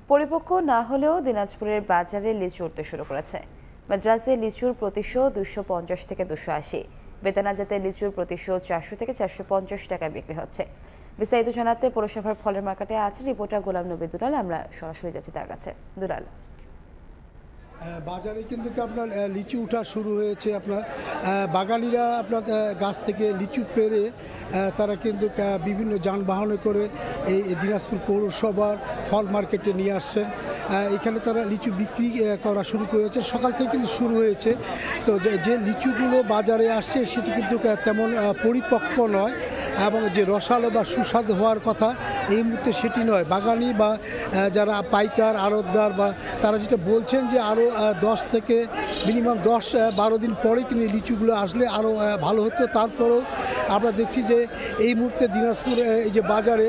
পরিপক্ক না হলেও দিনাজপুরের বাজারে লিচু উঠতে শুরু করেছে। মাদ্রাজে লিচুর প্রতিশ 250 থেকে 280, বেদানাজাতে লিচুর প্রতিশ 400 থেকে 450 টাকা বিক্রি হচ্ছে। বিস্তারিত জানাতে পৌরসভার ফলের মার্কেটে আছে রিপোর্টার গোলাম নবী দুলাল। আমরা সরাসরি যাচ্ছি তার কাছে। দুলাল, বাজারে কিন্তু আপনার লিচু ওঠা শুরু হয়েছে। আপনার বাগানিরা আপনার গাছ থেকে লিচু পেড়ে তারা কিন্তু বিভিন্ন যানবাহনে করে এই দিনাজপুর পৌরসভার ফল মার্কেটে নিয়ে আসছেন। এখানে তারা লিচু বিক্রি করা শুরু করেছে, সকাল থেকে কিন্তু শুরু হয়েছে। তো যে লিচুগুলো বাজারে আসছে সেটি কিন্তু তেমন পরিপক্ক নয় এবং যে রসালো বা সুস্বাদু হওয়ার কথা এই মুহূর্তে সেটি নয়। বাগানি বা যারা পাইকার আড়তদার বা তারা যেটা বলছেন যে আরও 10 থেকে মিনিমাম 10-12 দিন পরে কিন্তু এই লিচুগুলো আসলে আরও ভালো হতো। তারপরেও আমরা দেখছি যে এই মুহূর্তে দিনাজপুর এই যে বাজারে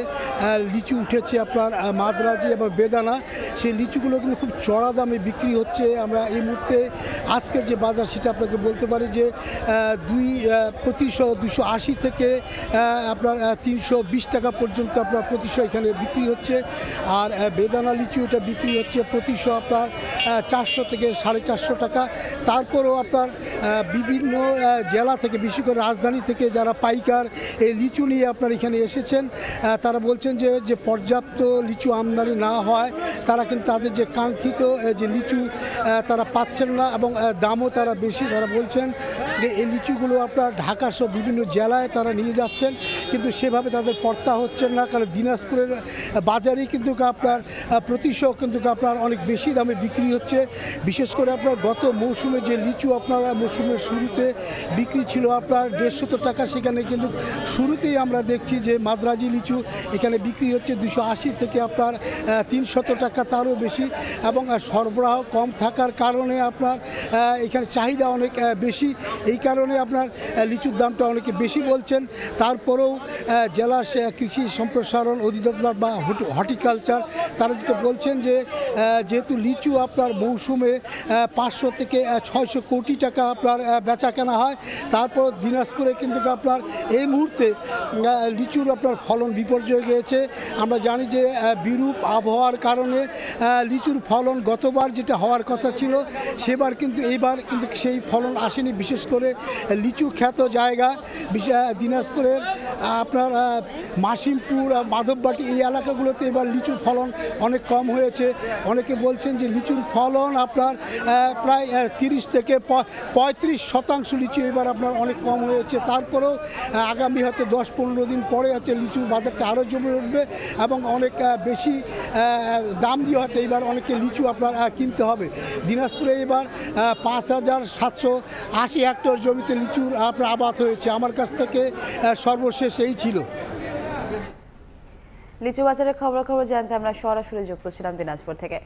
লিচু উঠেছে আপনার মাদ্রাজি এবং বেদানা, সেই লিচুগুলো কিন্তু খুব চড়া দামে বিক্রি হচ্ছে। আমরা এই মুহূর্তে আজকের যে বাজার সেটা আপনাকে বলতে পারি যে প্রতিশ 280 থেকে আপনার 320 টাকা পর্যন্ত আপনার প্রতিশ এখানে বিক্রি হচ্ছে। আর বেদানা লিচু এটা বিক্রি হচ্ছে প্রতিশ আপনার 400 থেকে 450 টাকা। তারপরেও আপনার বিভিন্ন জেলা থেকে, বিশেষ করে রাজধানী থেকে যারা পাইকার এই লিচু নিয়ে আপনার এখানে এসেছেন, তারা বলছেন যে পর্যাপ্ত লিচু আমদানি না হয় তারা কিন্তু তাদের যে কাঙ্ক্ষিত যে লিচু তারা পাচ্ছেন না এবং দামও তারা বেশি। তারা বলছেন যে এই লিচুগুলো আপনার ঢাকা সহ বিভিন্ন জেলায় তারা নিয়ে যাচ্ছেন, কিন্তু সেভাবে তাদের পড়তা হচ্ছেন না, কারণ দিনাজপুরের বাজারেই কিন্তু আপনার প্রতিশ কিন্তু আপনার অনেক বেশি দামে বিক্রি হচ্ছে। বিশেষ করে আপনার গত মৌসুমে যে লিচু আপনার মৌসুমের শুরুতে বিক্রি ছিল আপনার 150 টাকা, সেখানে কিন্তু শুরুতেই আমরা দেখছি যে মাদ্রাজি লিচু এখানে বিক্রি হচ্ছে 280 থেকে আপনার 300 টাকা, তারও বেশি। এবং সরবরাহ কম থাকার কারণে আপনার এখানে চাহিদা অনেক বেশি, এই কারণে আপনার লিচুর দামটা অনেকে বেশি বলছেন। তারপরেও জেলা কৃষি সম্প্রসারণ অধিদপ্তর বা হর্টিকালচার তারা যেটা বলছেন যে যেহেতু লিচু আপনার মৌসুমে 500 থেকে 600 কোটি টাকা আপনার বেচা কেনা হয়, তারপর দিনাজপুরে কিন্তু আপনার এই মুহূর্তে লিচুর আপনার ফলন বিপর্যয় গিয়েছে। আমরা জানি যে বিরূপ আবহাওয়ার কারণে লিচুর ফলন গতবার যেটা হওয়ার কথা ছিল সেবার কিন্তু এইবার কিন্তু সেই ফলন আসেনি। বিশেষ করে লিচু খ্যাত জায়গা দিনাজপুরের আপনার মাসিমপুর, মাধববাটি এই এলাকাগুলোতে এবার লিচুর ফলন অনেক কম হয়েছে। অনেকে বলছেন যে লিচুর ফলন আপনার প্রায় 30 থেকে 35% লিচু এবার আপনার অনেক কম হয়েছে। তারপরেও আগামী হয়তো 10-15 দিন পরে আছে লিচুর বাজারটা আরও জমে উঠবে এবং অনেক বেশি দাম দিয়ে হয়তো এবার অনেকে লিচু আপনার কিনতে হবে। দিনাজপুরে এবার 5780 হেক্টর জমিতে লিচুর আপনার আবাদ হয়েছে। আমার কাছ থেকে সর্বশেষ এই ছিল। লিচু বাজারের খবরাখবর জানতে আমরা সরাসরি যুক্ত ছিলাম দিনাজপুর থেকে।